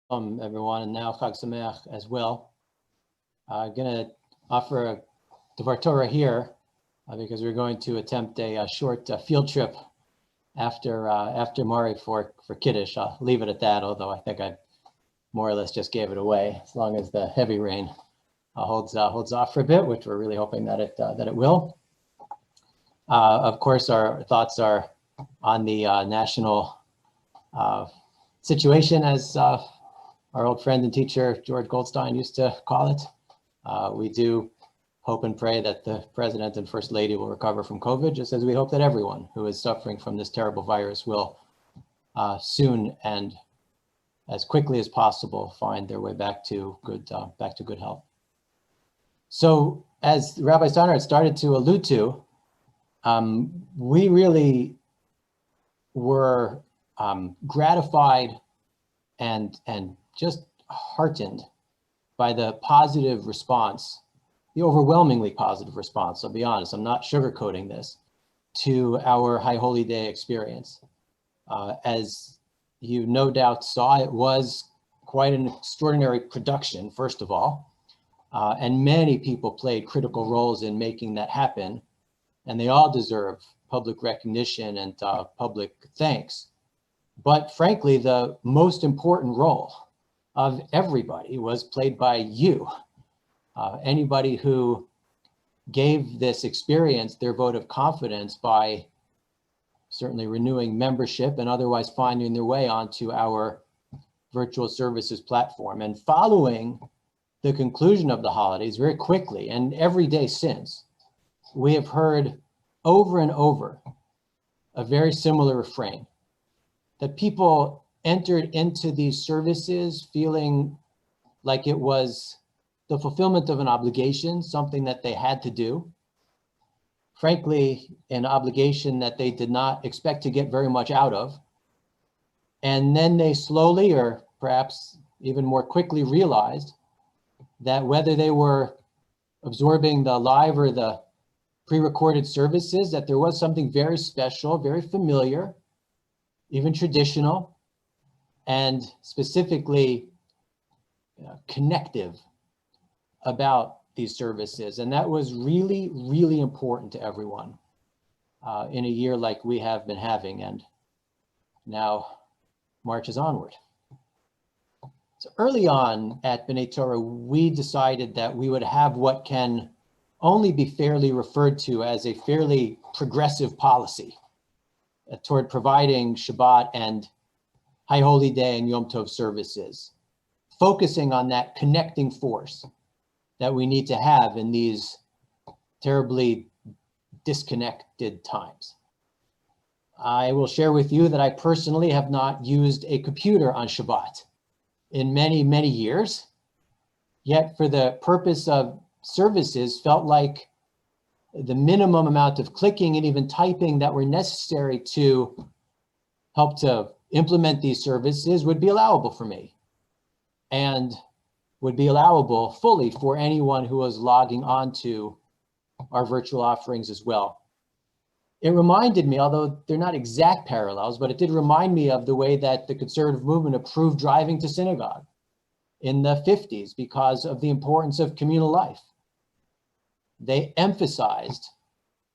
Everyone, and now Chag Sameach as well. I'm going to offer a Devar Torah here because we're going to attempt a short field trip after Mari for Kiddush. I'll leave it at that, although I think I more or less just gave it away, as long as the heavy rain holds off for a bit, which we're really hoping that it will. Of course, our thoughts are on the national situation, as our old friend and teacher George Goldstein used to call it. We do hope and pray that the president and first lady will recover from COVID, just as we hope that everyone who is suffering from this terrible virus will soon and as quickly as possible find their way back to good health. So, as Rabbi Steiner had started to allude to, we really were gratified and just heartened by the positive response, the overwhelmingly positive response. I'll be honest, I'm not sugarcoating this, to our High Holy Day experience. As you no doubt saw, it was quite an extraordinary production, first of all, and many people played critical roles in making that happen, and they all deserve public recognition and public thanks. But frankly, the most important role of everybody was played by you. Anybody who gave this experience their vote of confidence by certainly renewing membership and otherwise finding their way onto our virtual services platform. And following the conclusion of the holidays very quickly, and every day since, we have heard over and over a very similar refrain, that people entered into these services feeling like it was the fulfillment of an obligation, something that they had to do. Frankly, an obligation that they did not expect to get very much out of. And then they slowly, or perhaps even more quickly, realized that whether they were absorbing the live or the pre-recorded services, that there was something very special, very familiar, even traditional, and specifically connective about these services. And that was really, really important to everyone in a year like we have been having, and now marches onward. So early on at B'nai Torah, we decided that we would have what can only be fairly referred to as a fairly progressive policy toward providing Shabbat and High Holy Day and Yom Tov services, focusing on that connecting force that we need to have in these terribly disconnected times. I will share with you that I personally have not used a computer on Shabbat in many, many years, yet for the purpose of services felt like the minimum amount of clicking and even typing that were necessary to help to implement these services would be allowable for me, and would be allowable fully for anyone who was logging on to our virtual offerings as well. It reminded me, although they're not exact parallels, but it did remind me of the way that the conservative movement approved driving to synagogue in the 50s because of the importance of communal life. They emphasized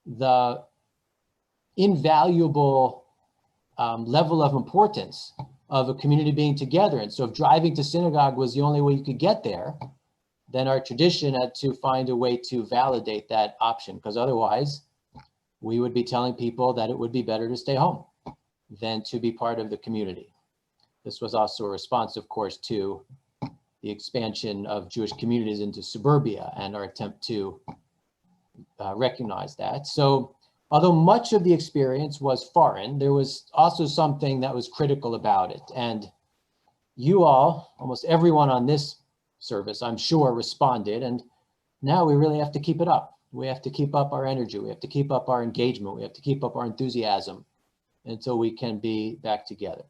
the invaluable level of importance of a community being together. And so if driving to synagogue was the only way you could get there, then our tradition had to find a way to validate that option, because otherwise we would be telling people that it would be better to stay home than to be part of the community. This was also a response, of course, to the expansion of Jewish communities into suburbia and our attempt to recognize that. So although much of the experience was foreign, there was also something that was critical about it. And you all, almost everyone on this service, I'm sure, responded. And now we really have to keep it up. We have to keep up our energy. We have to keep up our engagement. We have to keep up our enthusiasm until we can be back together.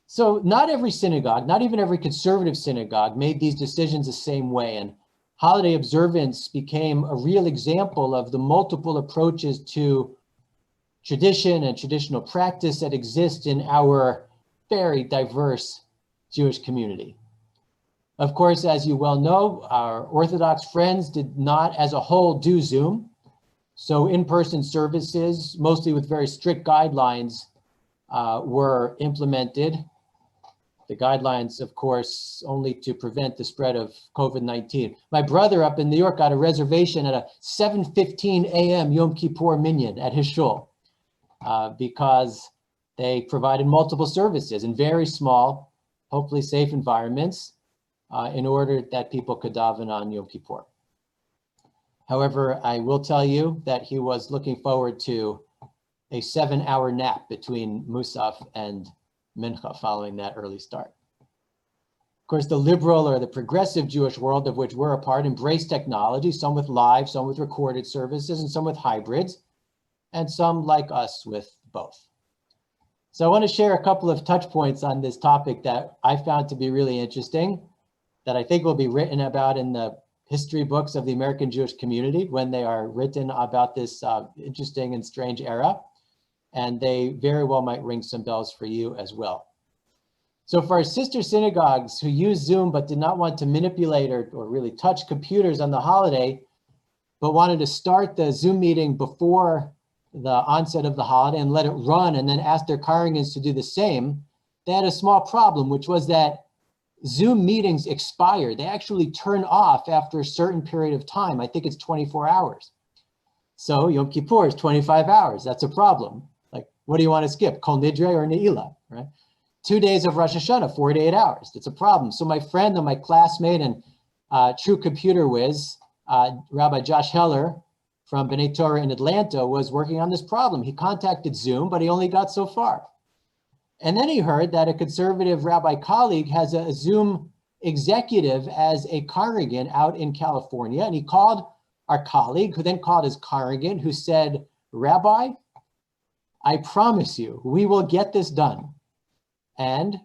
So not every synagogue, not even every conservative synagogue, made these decisions the same way. And holiday observance became a real example of the multiple approaches to tradition and traditional practice that exist in our very diverse Jewish community. Of course, as you well know, our Orthodox friends did not as a whole do Zoom. So in-person services, mostly with very strict guidelines, were implemented. The guidelines, of course, only to prevent the spread of COVID-19. My brother up in New York got a reservation at a 7:15 a.m. Yom Kippur minyan at his shul because they provided multiple services in very small, hopefully safe environments in order that people could daven on Yom Kippur. However, I will tell you that he was looking forward to a 7-hour nap between Musaf and Mincha following that early start. Of course, the liberal or the progressive Jewish world of which we're a part embraced technology, some with live, some with recorded services, and some with hybrids, and some like us with both. So I want to share a couple of touch points on this topic that I found to be really interesting, that I think will be written about in the history books of the American Jewish community when they are written about this interesting and strange era. And they very well might ring some bells for you as well. So for our sister synagogues who use Zoom but did not want to manipulate or really touch computers on the holiday, but wanted to start the Zoom meeting before the onset of the holiday and let it run and then ask their congregants to do the same, they had a small problem, which was that Zoom meetings expire. They actually turn off after a certain period of time. I think it's 24 hours. So Yom Kippur is 25 hours. That's a problem. Like, what do you want to skip? Kol Nidre or Ne'ilah, right? 2 days of Rosh Hashanah, 4 to 8 hours. It's a problem. So my friend and my classmate and true computer whiz, Rabbi Josh Heller from B'nai Torah in Atlanta, was working on this problem. He contacted Zoom, but he only got so far. And then he heard that a conservative rabbi colleague has a Zoom executive as a congregant out in California. And he called our colleague, who then called his congregant, who said, "Rabbi, I promise you, we will get this done." And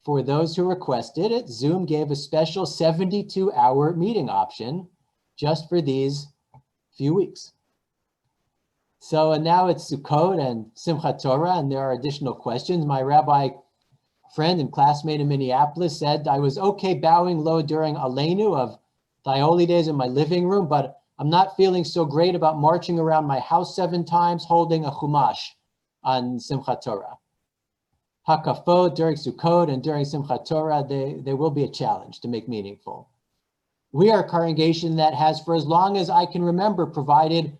for those who requested it, Zoom gave a special 72-hour meeting option just for these few weeks. So and now it's Sukkot and Simchat Torah, and there are additional questions. My rabbi friend and classmate in Minneapolis said, "I was okay bowing low during Aleinu of the holy days in my living room, but I'm not feeling so great about marching around my house 7 times holding a chumash on Simchat Torah." Hakafot during Sukkot and during Simchat Torah, they will be a challenge to make meaningful. We are a congregation that has, for as long as I can remember, provided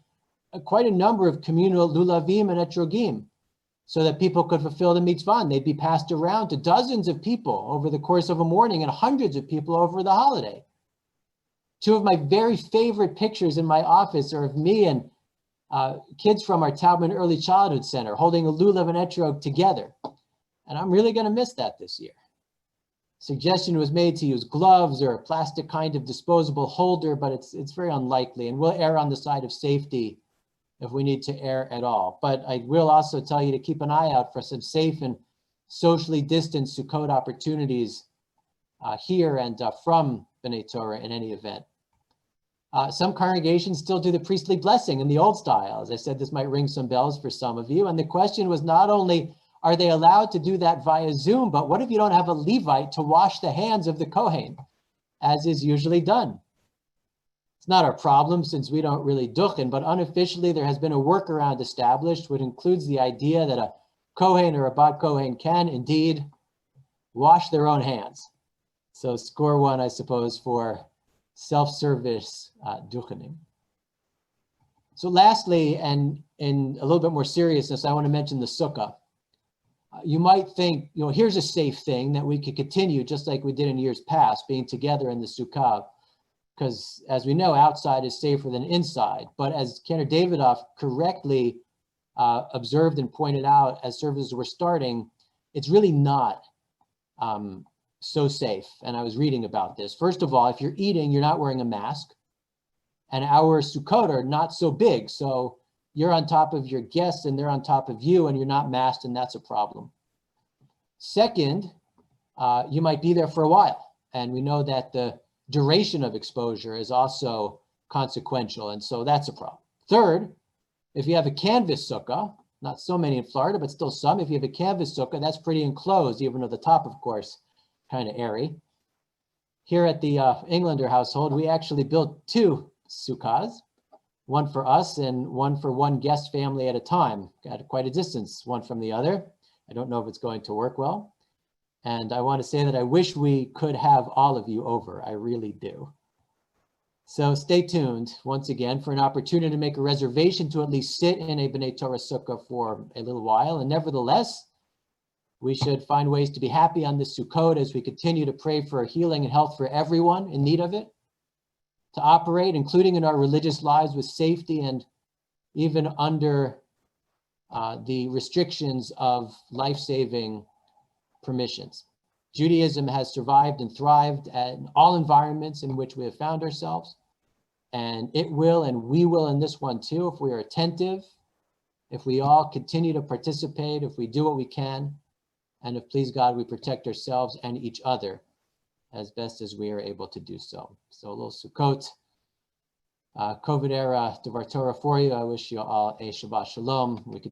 quite a number of communal lulavim and etrogim so that people could fulfill the mitzvah, and they'd be passed around to dozens of people over the course of a morning and hundreds of people over the holiday. 2 of my very favorite pictures in my office are of me and kids from our Taubman Early Childhood Center holding a lulav and etrog together. And I'm really going to miss that this year. Suggestion was made to use gloves or a plastic kind of disposable holder, but it's very unlikely, and we'll err on the side of safety if we need to err at all. But I will also tell you to keep an eye out for some safe and socially distanced Sukkot opportunities here and from B'nai Torah in any event. Some congregations still do the priestly blessing in the old style. As I said, this might ring some bells for some of you. And the question was not only, are they allowed to do that via Zoom, but what if you don't have a Levite to wash the hands of the Kohen, as is usually done? It's not our problem since we don't really duchen, but unofficially there has been a workaround established, which includes the idea that a Kohen or a Bat Kohen can indeed wash their own hands. So score 1, I suppose, for self-service duchening. So lastly, and in a little bit more seriousness, I want to mention the sukkah. You might think, here's a safe thing that we could continue just like we did in years past, being together in the sukkah, because as we know, outside is safer than inside. But as Kenner Davidoff correctly observed and pointed out as services were starting, it's really not so safe. And I was reading about this. First of all, if you're eating, you're not wearing a mask. And our sukkot are not so big. So you're on top of your guests and they're on top of you and you're not masked, and that's a problem. Second, you might be there for a while. And we know that the duration of exposure is also consequential. And so that's a problem. Third, if you have a canvas sukkah, not so many in Florida, but still some, if you have a canvas sukkah, that's pretty enclosed, even though the top, of course, kind of airy. Here at the Englander household, we actually built 2 sukkahs, one for us and one for one guest family at a time. Got quite a distance, one from the other. I don't know if it's going to work well. And I want to say that I wish we could have all of you over. I really do. So stay tuned once again for an opportunity to make a reservation to at least sit in a B'nai Torah sukkah for a little while. And nevertheless, we should find ways to be happy on this Sukkot as we continue to pray for healing and health for everyone in need of it, to operate, including in our religious lives, with safety and even under the restrictions of life-saving permissions. Judaism has survived and thrived in all environments in which we have found ourselves, and it will, and we will in this one too, if we are attentive, if we all continue to participate, if we do what we can, and if, please God, we protect ourselves and each other as best as we are able to do so. So a little Sukkot, COVID era Devar Torah for you. I wish you all a Shabbat Shalom. We could